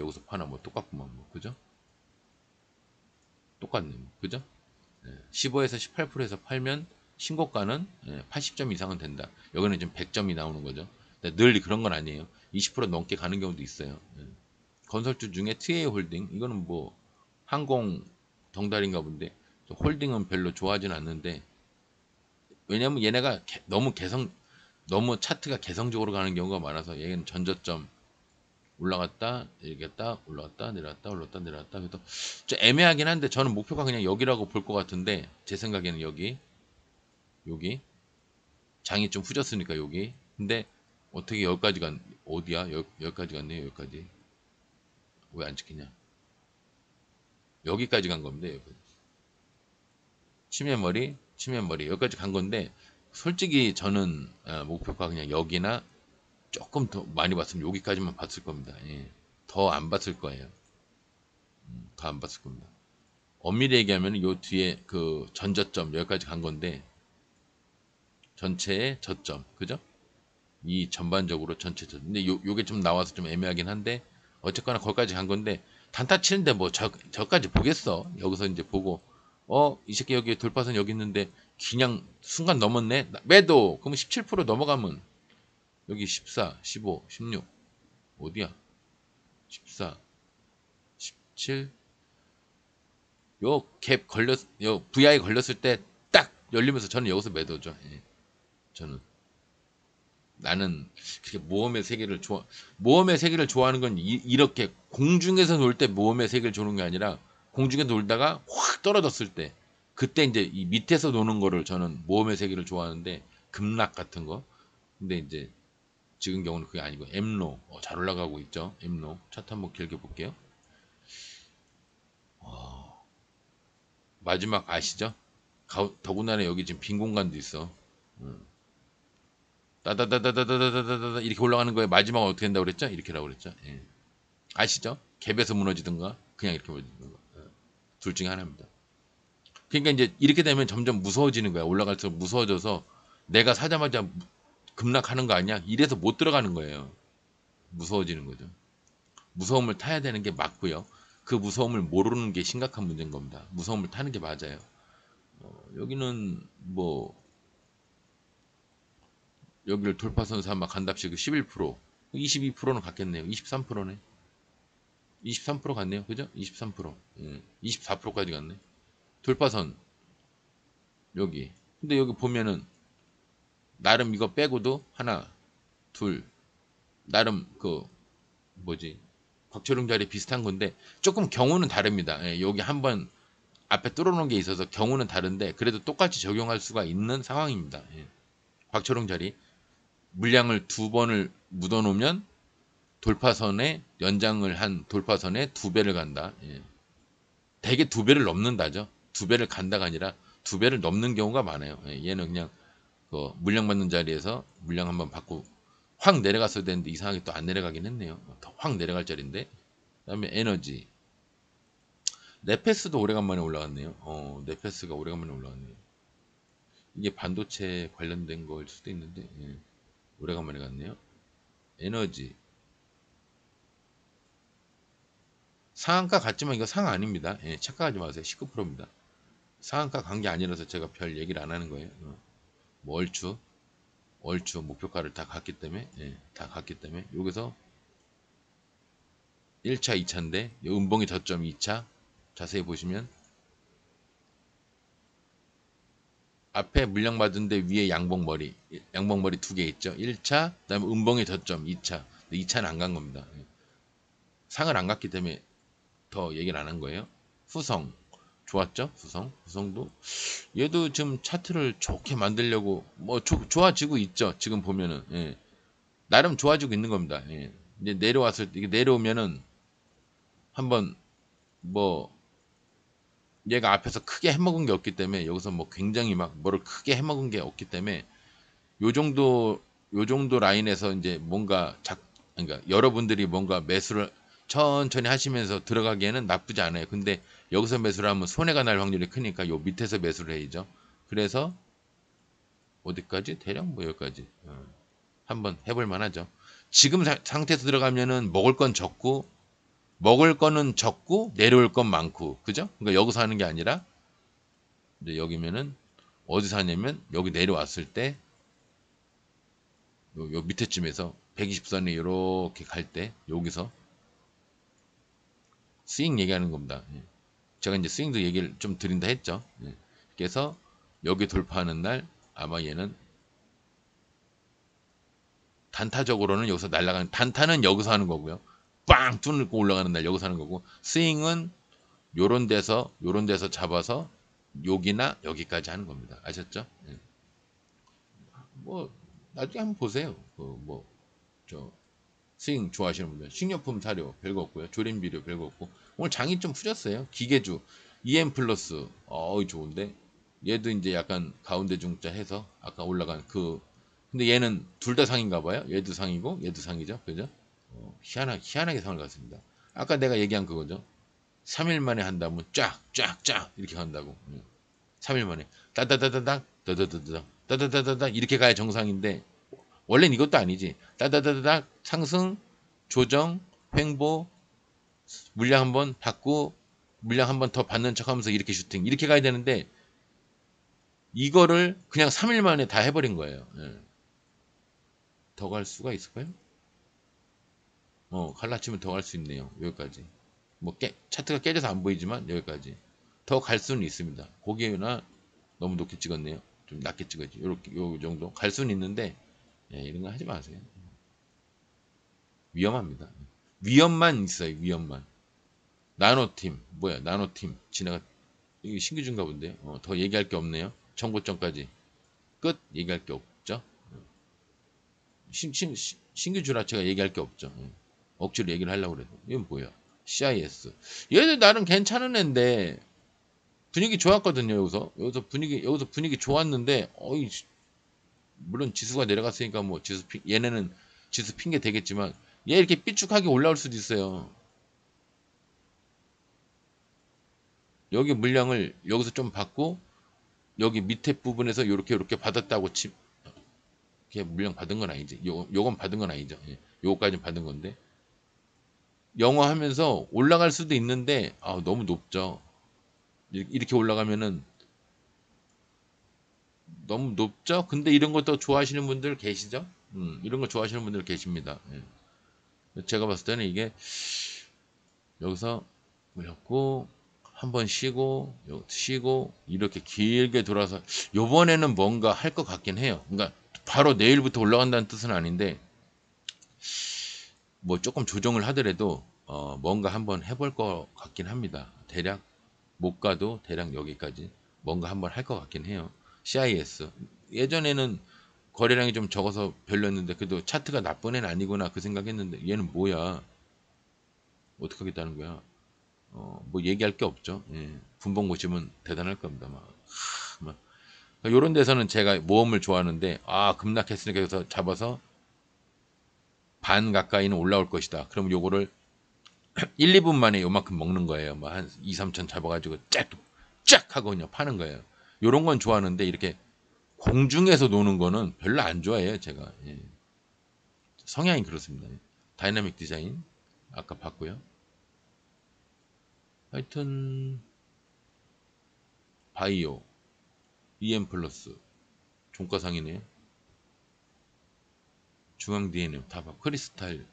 뭐 똑같구만 뭐 그죠? 똑같네 뭐, 그죠? 15에서 18%에서 팔면 신고가는 80점 이상은 된다. 여기는 지금 100점이 나오는 거죠. 늘 그런 건 아니에요. 20% 넘게 가는 경우도 있어요. 건설주 중에 TA 홀딩 이거는 뭐 항공 덩달인가 본데 홀딩은 별로 좋아하진 않는데 왜냐면 얘네가 너무 차트가 개성적으로 가는 경우가 많아서 얘는 전저점 올라갔다 내리겠다 올라갔다 내려갔다 올랐다 내려갔다 그래서 좀 애매하긴 한데 저는 목표가 그냥 여기라고 볼 것 같은데 제 생각에는 여기 장이 좀 후졌으니까 여기 근데 어떻게 여기까지 어디야 여기까지 갔네요 여기까지 왜 안 찍히냐 여기까지 간 겁니다 여기까지. 치매머리 여기까지 간 건데 솔직히 저는 목표가 그냥 여기나 조금 더 많이 봤으면 여기까지만 봤을 겁니다. 예. 더 안 봤을 거예요. 더 안 봤을 겁니다. 엄밀히 얘기하면 요 뒤에 그 전저점 여기까지 간 건데 전체의 저점 그죠? 이 전반적으로 전체 저점 근데 요게 좀 나와서 좀 애매하긴 한데 어쨌거나 거기까지 간 건데 단타 치는데 뭐 저까지 보겠어 여기서 이제 보고 이 새끼 여기 돌파선 여기 있는데 그냥 순간 넘었네 매도 그러면 17% 넘어가면 여기 14 15 16 어디야 14 17 요 갭 요 VI 걸렸을 때 딱 열리면서 저는 여기서 매도죠. 예. 저는 나는 그렇게 모험의 세계를 좋아하는 건 이렇게 공중에서 놀 때 모험의 세계를 좋아하는 게 아니라 공중에 놀다가 확 떨어졌을 때 그때 이제 이 밑에서 노는 거를 저는 모험의 세계를 좋아하는데 급락 같은 거. 근데 이제 지금 경우는 그게 아니고 엠로 잘 올라가고 있죠. 엠로 차트 한번 길게 볼게요. 마지막 아시죠? 더군다나 여기 지금 빈 공간도 있어. 따다다다다다다다다 이렇게 올라가는 거에 마지막은 어떻게 된다고 그랬죠? 이렇게라고 그랬죠? 예. 아시죠? 갭에서 무너지든가 그냥 이렇게 무너지든가 둘 중에 하나입니다. 그러니까 이제 이렇게 되면 점점 무서워지는 거야. 올라갈수록 무서워져서 내가 사자마자 급락하는 거 아니야? 이래서 못 들어가는 거예요. 무서워지는 거죠. 무서움을 타야 되는 게 맞고요. 그 무서움을 모르는 게 심각한 문제인 겁니다. 무서움을 타는 게 맞아요. 여기는 뭐 여기를 돌파선 삼아 간답시고 11%, 22%는 갔겠네요. 23%네. 23% 갔네요. 그죠? 23%. 24%까지 갔네. 돌파선 여기. 근데 여기 보면은 나름 이거 빼고도 하나, 둘, 나름 그 뭐지? 곽철웅 자리 비슷한 건데 조금 경우는 다릅니다. 예, 여기 한번 앞에 뚫어놓은 게 있어서 경우는 다른데 그래도 똑같이 적용할 수가 있는 상황입니다. 예. 곽철웅 자리 물량을 두 번을 묻어놓으면 돌파선에 연장을 한 돌파선에 두 배를 간다. 예. 대개 두 배를 넘는다죠. 두 배를 간다가 아니라 두 배를 넘는 경우가 많아요. 예. 얘는 그냥 그 물량 받는 자리에서 물량 한번 받고 확 내려갔어야 되는데 이상하게 또 안 내려가긴 했네요. 확 내려갈 자리인데. 그다음에 에너지. 네페스도 오래간만에 올라갔네요. 네페스가 오래간만에 올라갔네요. 이게 반도체 관련된 거일 수도 있는데 예. 오래간만에 갔네요. 에너지. 상한가 같지만 이거 상하 아닙니다. 예, 착각하지 마세요. 19%입니다. 상한가 간 게 아니라서 제가 별 얘기를 안 하는 거예요. 뭐 얼추 목표가를 다 갔기 때문에 예, 다 갔기 때문에 여기서 1차, 2차인데 음봉이 저점 2차 자세히 보시면 앞에 물량 받은데 위에 양봉머리 두 개 있죠. 1차, 그다음에 음봉의 저점 2차. 2차는 안 간 겁니다. 예. 상을 안 갔기 때문에 더 얘기를 안 한 거예요. 후성 좋았죠? 후성도 얘도 지금 차트를 좋게 만들려고 뭐 좋아지고 있죠. 지금 보면은 예. 나름 좋아지고 있는 겁니다. 예. 이제 내려왔을 때 이게 내려오면은 한번 뭐 얘가 앞에서 크게 해먹은 게 없기 때문에 여기서 뭐 굉장히 막 뭐를 크게 해먹은 게 없기 때문에 요 정도 라인에서 이제 뭔가 그러니까 여러분들이 뭔가 매수를 천천히 하시면서 들어가기에는 나쁘지 않아요. 근데 여기서 매수를 하면 손해가 날 확률이 크니까 요 밑에서 매수를 해야죠. 그래서 어디까지? 대략 뭐 여기까지 한번 해볼 만하죠. 지금 상태에서 들어가면은 먹을 거는 적고 내려올 건 많고 그죠? 그러니까 여기서 하는 게 아니라 이제 여기면은 어디서 하냐면 여기 내려왔을 때 요 밑에쯤에서 120선에 이렇게 갈 때 여기서 스윙 얘기하는 겁니다. 예. 제가 이제 스윙도 얘기를 좀 드린다 했죠. 예. 그래서 여기 돌파하는 날 아마 얘는 단타적으로는 여기서 날아가는 단타는 여기서 하는 거고요. 빵 뚫고 올라가는 날 여기서 하는 거고 스윙은 요런 데서 잡아서 여기나 여기까지 하는 겁니다. 아셨죠? 예. 뭐 나중에 한번 보세요. 그뭐저 스윙 좋아하시는 분들 식료품 사료 별거 없고요. 조림 비료 별거 없고 오늘 장이 좀 풀렸어요. 기계주 EM 플러스 좋은데 얘도 이제 약간 가운데 중자 해서 아까 올라간 근데 얘는 둘 다 상인가 봐요. 얘도 상이고 얘도 상이죠. 그죠? 희한하게 상을 갔습니다. 아까 내가 얘기한 그거죠. 3일 만에 한다면 쫙쫙쫙 이렇게 간다고. 3일 만에 따다다다닥 따다다다닥 따다다다닥 이렇게 가야 정상인데 원래는 이것도 아니지. 따다다다닥 상승, 조정, 횡보, 물량 한번 받고 물량 한번 더 받는 척하면서 이렇게 슈팅 이렇게 가야 되는데 이거를 그냥 3일 만에 다 해버린 거예요. 예. 더 갈 수가 있을까요? 갈라치면 더 갈 수 있네요. 여기까지. 뭐 차트가 깨져서 안 보이지만 여기까지. 더 갈 수는 있습니다. 고개나 너무 높게 찍었네요. 좀 낮게 찍어야지. 요렇게 요 정도 갈 수는 있는데 이런 거 하지 마세요. 위험합니다. 위험만 있어요. 위험만. 나노팀 뭐야? 나노팀 지나가 이게 신규주인가 본데요. 더 얘기할 게 없네요. 정보점까지 끝 얘기할 게 없죠. 신규주라 제가 얘기할 게 없죠. 억지로 얘기를 하려고 그래도 이건 뭐야? CIS 얘도 나름 괜찮은 애인데 분위기 좋았거든요. 여기서 분위기 좋았는데 물론 지수가 내려갔으니까 뭐 얘네는 지수 핑계 되겠지만 얘 이렇게 삐쭉하게 올라올 수도 있어요. 여기 물량을 여기서 좀 받고 여기 밑에 부분에서 요렇게 받았다고 이렇게 물량 받은 건 아니지. 요건 받은 건 아니죠. 예. 요거까지는 받은 건데 영어 하면서 올라갈 수도 있는데 너무 높죠. 이렇게 올라가면은 너무 높죠. 근데 이런 것도 좋아하시는 분들 계시죠. 이런 거 좋아하시는 분들 계십니다. 예. 제가 봤을 때는 이게 여기서 올렸고 한번 쉬고 이렇게 길게 돌아서 요번에는 뭔가 할 것 같긴 해요. 그러니까 바로 내일부터 올라간다는 뜻은 아닌데 뭐 조금 조정을 하더라도 뭔가 한번 해볼 것 같긴 합니다. 대략 못 가도 대략 여기까지 뭔가 한번 할 것 같긴 해요. CIS 예전에는 거래량이 좀 적어서 별로였는데 그래도 차트가 나쁜 애는 아니구나 그 생각했는데 얘는 뭐야 어떻게 하겠다는 거야. 뭐 얘기할 게 없죠. 예. 분봉 보시면 대단할 겁니다. 막. 요런 데서는 제가 모험을 좋아하는데 급락했으니까 여기서 잡아서 반 가까이는 올라올 것이다. 그럼 요거를 1, 2분 만에 요만큼 먹는 거예요. 뭐 한 2, 3천 잡아가지고 쫙 하고 그냥 파는 거예요. 요런 건 좋아하는데 이렇게 공중에서 노는 거는 별로 안 좋아해요. 제가. 예. 성향이 그렇습니다. 다이나믹 디자인 아까 봤고요. 하여튼 바이오 EM 플러스 종가상이네요. 중앙 DNM 다 봐. 크리스탈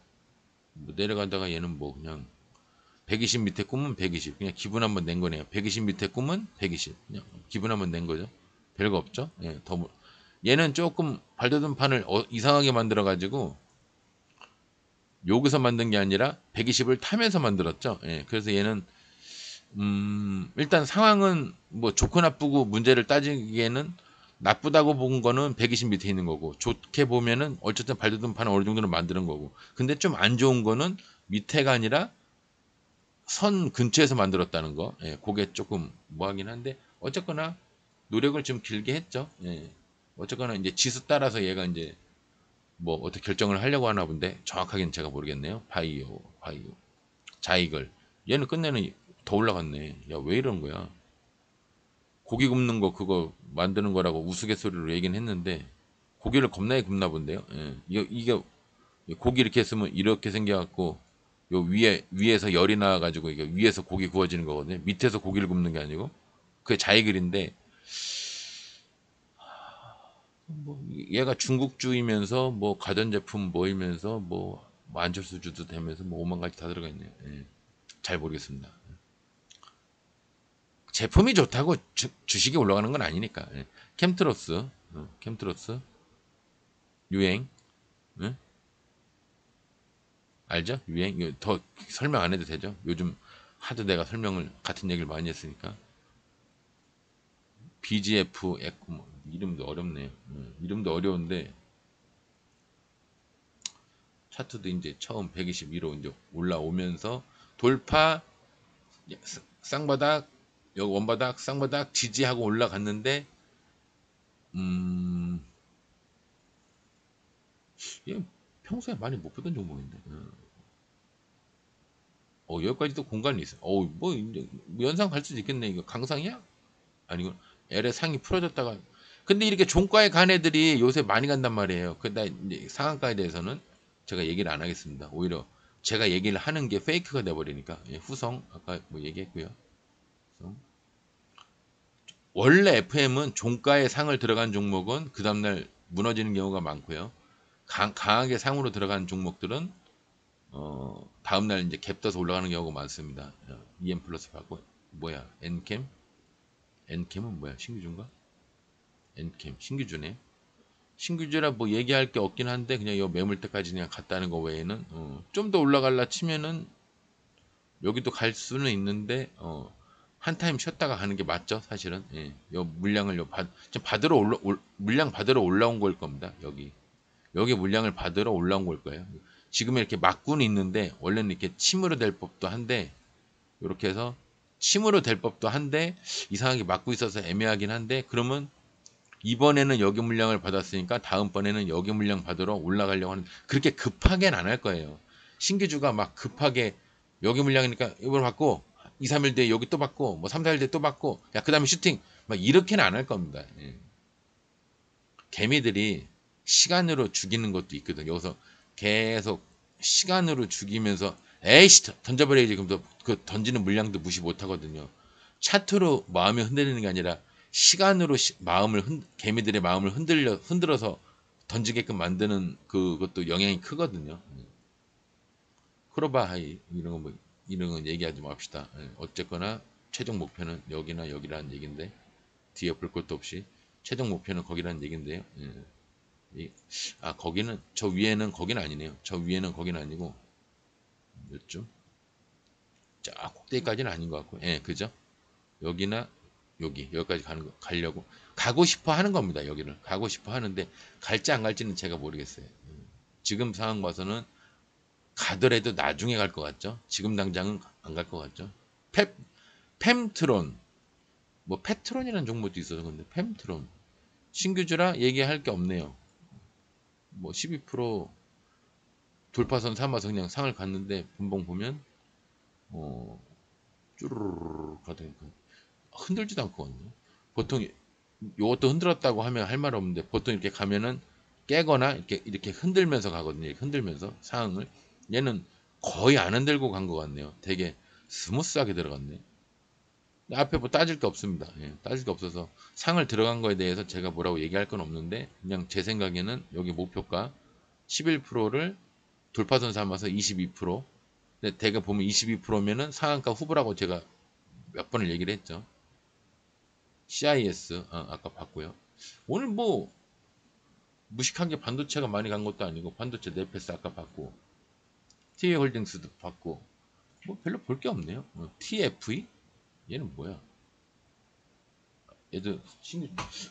뭐 내려가다가 얘는 뭐 그냥 120 밑에 꿈은 120 그냥 기분 한번 낸 거네요. 120 밑에 꿈은 120 그냥 기분 한번 낸 거죠. 별거 없죠. 예, 얘는 조금 발돋움 판을 이상하게 만들어 가지고 여기서 만든 게 아니라 120을 타면서 만들었죠. 예, 그래서 얘는 일단 상황은 뭐 좋고 나쁘고 문제를 따지기에는 나쁘다고 본 거는 120 밑에 있는 거고 좋게 보면은 어쨌든 발돋움 판을 어느 정도는 만드는 거고 근데 좀 안 좋은 거는 밑에가 아니라 선 근처에서 만들었다는 거. 예, 그게 조금 뭐하긴 한데 어쨌거나 노력을 좀 길게 했죠. 예. 어쨌거나 이제 지수 따라서 얘가 이제 뭐 어떻게 결정을 하려고 하나 본데 정확하게는 제가 모르겠네요. 바이오 자이글 얘는 끝내는 더 올라갔네. 야 왜 이런 거야? 고기 굽는 거 그거 만드는 거라고 우스갯소리로 얘기는 했는데 고기를 겁나게 굽나 본데요. 예. 이게 고기 이렇게 했으면 이렇게 생겨갖고 요 위에서 열이 나와가지고 이게 위에서 고기 구워지는 거거든요. 밑에서 고기를 굽는 게 아니고 그게 자이글인데 뭐 얘가 중국주이면서 뭐 가전제품 모이면서 뭐 안철수주도 되면서 뭐 오만 가지 다 들어가 있네요. 예. 잘 모르겠습니다. 제품이 좋다고 주식이 올라가는 건 아니니까. 예. 캠트로스 유행 예? 알죠? 유행 더 설명 안 해도 되죠? 요즘 하도 내가 설명을 같은 얘기를 많이 했으니까 BGF 에코 뭐, 이름도 어렵네요. 이름도 어려운데 차트도 이제 처음 122로 이제 올라오면서 돌파 쌍바닥 여기 원바닥 쌍바닥 지지하고 올라갔는데 음, 얘 평소에 많이 못 보던 종목인데 여기까지도 공간이 있어. 뭐 이제 연상 갈 수도 있겠네. 이거 강상이야? 아니고 L의 상이 풀어졌다가 근데 이렇게 종가에 간 애들이 요새 많이 간단 말이에요. 근데 이제 상한가에 대해서는 제가 얘기를 안 하겠습니다. 오히려 제가 얘기를 하는 게 페이크가 돼버리니까 예, 후성 아까 뭐 얘기했고요. 원래 FM은 종가에 상을 들어간 종목은 그 다음날 무너지는 경우가 많고요. 강하게 상으로 들어간 종목들은 다음날 이제 갭 떠서 올라가는 경우가 많습니다. EM 플러스 받고 뭐야 엔캠은 뭐야 신규주인가? 엔캠 신규주네. 신규주라 뭐 얘기할 게 없긴 한데 그냥 요 매물대까지 그냥 갔다는 거 외에는 좀 더 올라갈라 치면은 여기도 갈 수는 있는데 한 타임 쉬었다가 가는 게 맞죠 사실은. 예. 요 물량을 지금 물량 받으러 올라온 걸 겁니다. 여기 물량을 받으러 올라온 걸 거예요. 지금 이렇게 막고는 있는데 원래는 이렇게 침으로 될 법도 한데 이렇게 해서 침으로 될 법도 한데 이상하게 막고 있어서 애매하긴 한데, 그러면 이번에는 여기 물량을 받았으니까 다음번에는 여기 물량 받으러 올라가려고 하는, 그렇게 급하게는 안 할 거예요. 신규주가 막 급하게 여기 물량이니까 이걸 받고 2, 3일 뒤에 여기 또 받고 뭐 3, 4일 뒤에 또 받고 야 그 다음에 슈팅 막 이렇게는 안 할 겁니다. 예. 개미들이 시간으로 죽이는 것도 있거든요. 여기서 계속 시간으로 죽이면서 에이씨 던져버려야지, 그럼 그 던지는 물량도 무시 못 하거든요. 차트로 마음이 흔들리는 게 아니라 시간으로 개미들의 마음을 흔들어서 던지게끔 만드는 그것도 영향이 크거든요. 크로바하이 이런 거 뭐 이런 건 얘기하지 맙시다. 예, 어쨌거나 최종 목표는 여기나 여기라는 얘긴데, 뒤에 볼 것도 없이 최종 목표는 거기라는 얘긴데요. 예. 거기는 저 위에는 거기는 아니네요. 저 위에는 거기는 아니고 몇쯤? 자, 꼭대기까지는 아닌 것 같고, 예, 그죠? 여기나 여기까지 가려고 가고 싶어 하는 겁니다. 여기를 가고 싶어 하는데 갈지 안 갈지는 제가 모르겠어요. 지금 상황 봐서는 가더라도 나중에 갈 것 같죠? 지금 당장은 안 갈 것 같죠? 펨트론, 뭐 페트론이라는 종목도 있어서 근데 펨트론 신규주라 얘기할 게 없네요. 뭐 12% 돌파선 삼아서 그냥 상을 갔는데 분봉 보면 쭈르르르 가다니까 흔들지도 않거든요. 보통 이것도 흔들었다고 하면 할 말 없는데, 보통 이렇게 가면은 깨거나 이렇게 흔들면서 가거든요. 이렇게 흔들면서 상황을. 얘는 거의 안 흔들고 간 것 같네요. 되게 스무스하게 들어갔네. 앞에 뭐 따질 게 없습니다. 예, 따질 게 없어서 상을 들어간 거에 대해서 제가 뭐라고 얘기할 건 없는데, 그냥 제 생각에는 여기 목표가 11%를 돌파선 삼아서 22%. 근데 대개 보면 22%면은 상한가 후보라고 제가 몇 번을 얘기를 했죠. CIS 아까 봤고요. 오늘 뭐 무식하게 반도체가 많이 간 것도 아니고 반도체 네페스 아까 봤고, TA홀딩스도 봤고, 뭐 별로 볼 게 없네요. TFE 얘는 뭐야? 얘도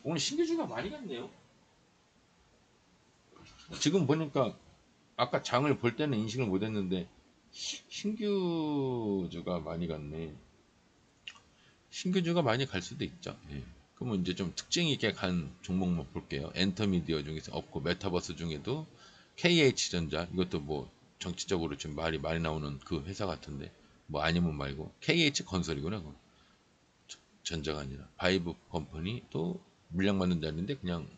오늘 신규주가 많이 갔네요. 지금 보니까 아까 장을 볼 때는 인식을 못했는데 신규주가 많이 갔네. 신규주가 많이 갈 수도 있죠. 예. 그러면 이제 좀 특징 있게 간 종목만 볼게요. 엔터미디어 중에서 없고, 메타버스 중에도 KH전자, 이것도 뭐 정치적으로 좀 말이 많이 나오는 그 회사 같은데, 뭐 아니면 말고 KH건설이구나. 그거. 전자가 아니라 바이브 컴퍼니 또 물량 만든 자리인데 그냥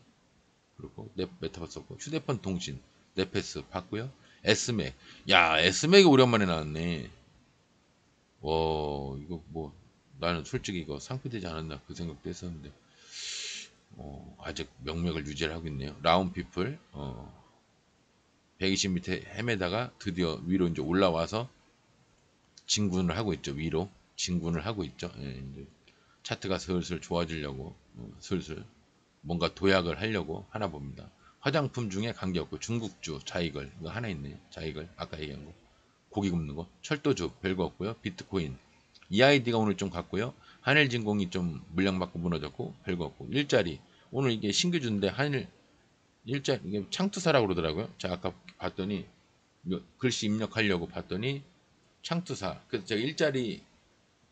그렇고, 메타버스 없고, 휴대폰 통신 네페스 봤고요. S맥, 야 S맥이 오랜만에 나왔네. 와, 이거 뭐 나는 솔직히 이거 상폐되지 않았나 그 생각도 했었는데, 아직 명맥을 유지를 하고 있네요. 라운피플 120m 헤매다가 드디어 위로 이제 올라와서 진군을 하고 있죠. 위로 진군을 하고 있죠. 예, 이제 차트가 슬슬 좋아지려고 슬슬 뭔가 도약을 하려고 하나 봅니다. 화장품 중에 관계없고 중국주 자이걸 이거 하나 있네요. 자이걸 아까 얘기한 거, 고기 굽는 거. 철도주 별거 없고요. 비트코인 EID가 오늘 좀 갔고요. 한일진공이 좀 물량 받고 무너졌고 별거 없고, 일자리 오늘 이게 신규주인데 한일 일자리 이게 창투사라고 그러더라고요. 제가 아까 봤더니 글씨 입력하려고 봤더니 창투사. 그래서 제가 일자리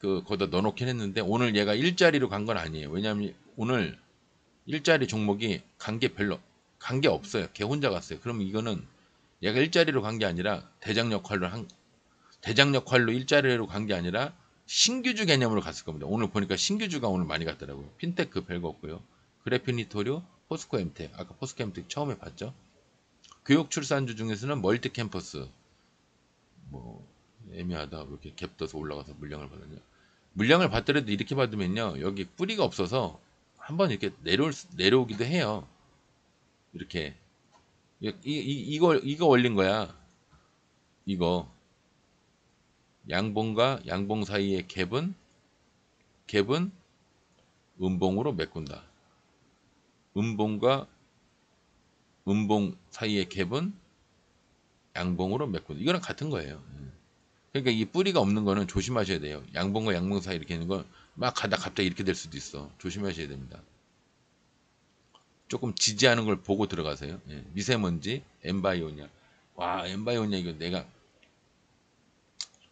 거기다 넣어놓긴 했는데 오늘 얘가 일자리로 간 건 아니에요. 왜냐하면 오늘 일자리 종목이 간 게 없어요. 걔 혼자 갔어요. 그럼 이거는 얘가 일자리로 간 게 아니라 대장 역할로 일자리로 간 게 아니라 신규주 개념으로 갔을 겁니다. 오늘 보니까 신규주가 오늘 많이 갔더라고요. 핀테크 별거 없고요. 그래피니토류, 포스코 엠텍. 아까 포스코 엠텍 처음에 봤죠. 교육 출산주 중에서는 멀티 캠퍼스. 뭐 애매하다. 왜 이렇게 갭 떠서 올라가서 물량을 받느냐. 물량을 받더라도 이렇게 받으면요. 여기 뿌리가 없어서 한번 이렇게 내려오기도 해요. 이렇게. 이거 올린 거야. 이거. 양봉과 양봉 사이의 갭은 음봉으로 메꾼다. 음봉과 음봉 사이의 갭은 양봉으로 메꾼다. 이거랑 같은 거예요. 그러니까 이 뿌리가 없는 거는 조심하셔야 돼요. 양봉과 양봉 사이 이렇게 있는 건 막 가다 갑자기 이렇게 될 수도 있어. 조심하셔야 됩니다. 조금 지지하는 걸 보고 들어가세요. 예. 미세먼지, 엠바이오냐. 와, 엠바이오냐 이거 내가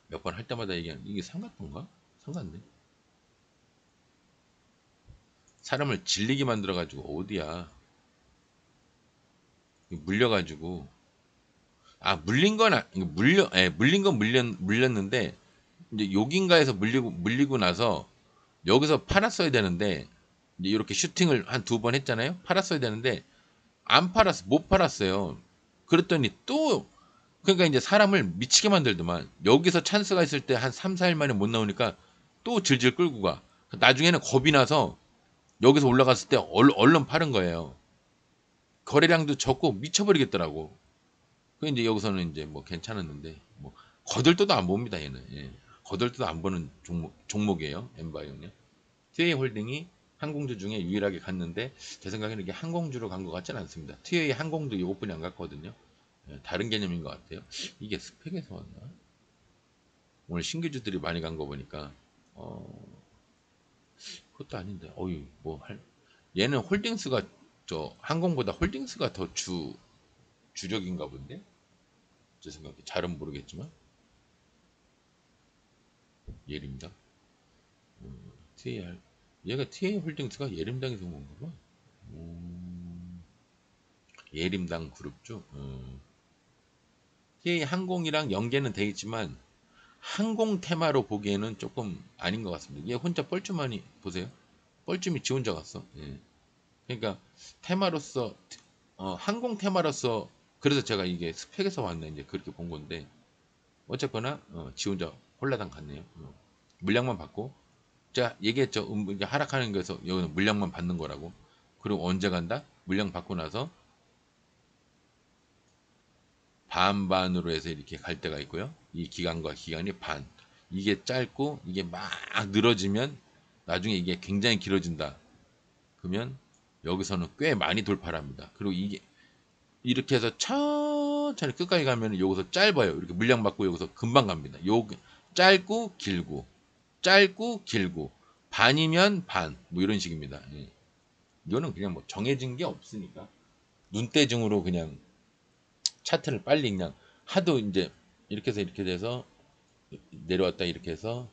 몇 번 할 때마다 얘기하는 이게 상같던가? 상같네. 사람을 질리게 만들어가지고 어디야 물려가지고 물린 건 물린 건 물렸는데 이제 여긴가에서 물리고 나서 여기서 팔았어야 되는데 이제 이렇게 슈팅을 한 두 번 했잖아요. 팔았어야 되는데 안 팔았어, 못 팔았어요. 그랬더니 또 그러니까 이제 사람을 미치게 만들더만 여기서 찬스가 있을 때 한 3, 4일 만에 못 나오니까 또 질질 끌고 가. 나중에는 겁이 나서 여기서 올라갔을 때 얼른 파는 거예요. 거래량도 적고 미쳐버리겠더라고. 그 이제 여기서는 이제 뭐 괜찮았는데 뭐 거들떠도 안 봅니다 얘는. 예. 거들떠도 안 보는 종목이에요 엠바이오는. TA 홀딩이 항공주 중에 유일하게 갔는데 제 생각에는 이게 항공주로 간 것 같지는 않습니다. TA 항공도 이것뿐이 안 갔거든요. 예, 다른 개념인 것 같아요. 이게 스펙에서 왔나? 오늘 신규주들이 많이 간 거 보니까 그것도 아닌데 어이 얘는 홀딩스가 저 항공보다 홀딩스가 더 주력인가 본데 제 생각에 잘은 모르겠지만 예림당 TAR 얘가 TA 홀딩스가 예림당에서 온 건가 봐. 예림당 그룹죠. TA 항공이랑 연계는 돼 있지만 항공 테마로 보기에는 조금 아닌 것 같습니다. 얘 혼자 뻘쭘하니 보세요. 뻘쭘이 지 혼자 갔어. 예. 그러니까 테마로서 항공 테마로서 그래서 제가 이게 스펙에서 왔나 이제 그렇게 본 건데 어쨌거나 지 혼자 홀라당 갔네요. 물량만 받고 제가 얘기했죠. 이제 하락하는 거에서 여기는 물량만 받는 거라고. 그리고 언제 간다? 물량 받고 나서 반반으로 해서 이렇게 갈 때가 있고요. 이 기간과 기간이 반. 이게 짧고 이게 막 늘어지면 나중에 이게 굉장히 길어진다. 그러면 여기서는 꽤 많이 돌파를 합니다. 그리고 이게 이렇게 해서 천천히 끝까지 가면 여기서 짧아요. 이렇게 물량 받고 여기서 금방 갑니다. 요 짧고 길고 짧고 길고 반이면 반 뭐 이런 식입니다. 예. 이거는 그냥 뭐 정해진 게 없으니까 눈대중으로 그냥 차트를 빨리 그냥 하도 이제 이렇게 해서 이렇게 돼서 내려왔다 이렇게 해서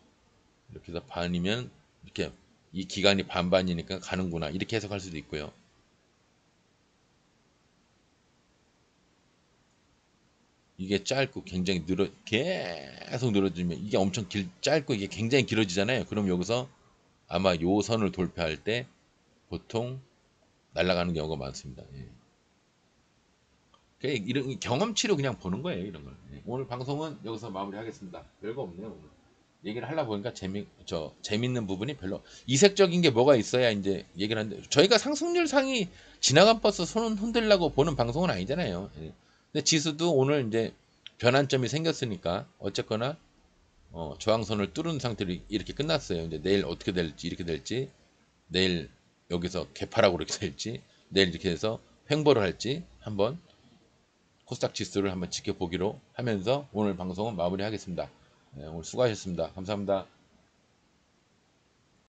반이면 이렇게 이 기간이 반반이니까 가는구나 이렇게 해석할 수도 있고요. 이게 짧고 굉장히 계속 늘어지면 이게 엄청 짧고 이게 굉장히 길어지잖아요. 그럼 여기서 아마 요 선을 돌파할 때 보통 날아가는 경우가 많습니다. 예. 이런 경험치로 그냥 보는 거예요, 이런 걸. 예. 오늘 방송은 여기서 마무리하겠습니다. 별거 없네요, 오늘. 얘기를 하려 보니까 재밌는 부분이 별로 이색적인 게 뭐가 있어야 이제 얘기를 하는데 저희가 상승률 상이 지나간 버스 손 흔들라고 보는 방송은 아니잖아요. 예. 근데 지수도 오늘 이제 변환점이 생겼으니까 어쨌거나 저항선을 뚫은 상태로 이렇게 끝났어요. 이제 내일 어떻게 될지 이렇게 될지 내일 여기서 개파라고 이렇게 될지 내일 이렇게 해서 횡보를 할지 한번 코스닥 지수를 한번 지켜보기로 하면서 오늘 방송은 마무리하겠습니다. 네, 오늘 수고하셨습니다. 감사합니다.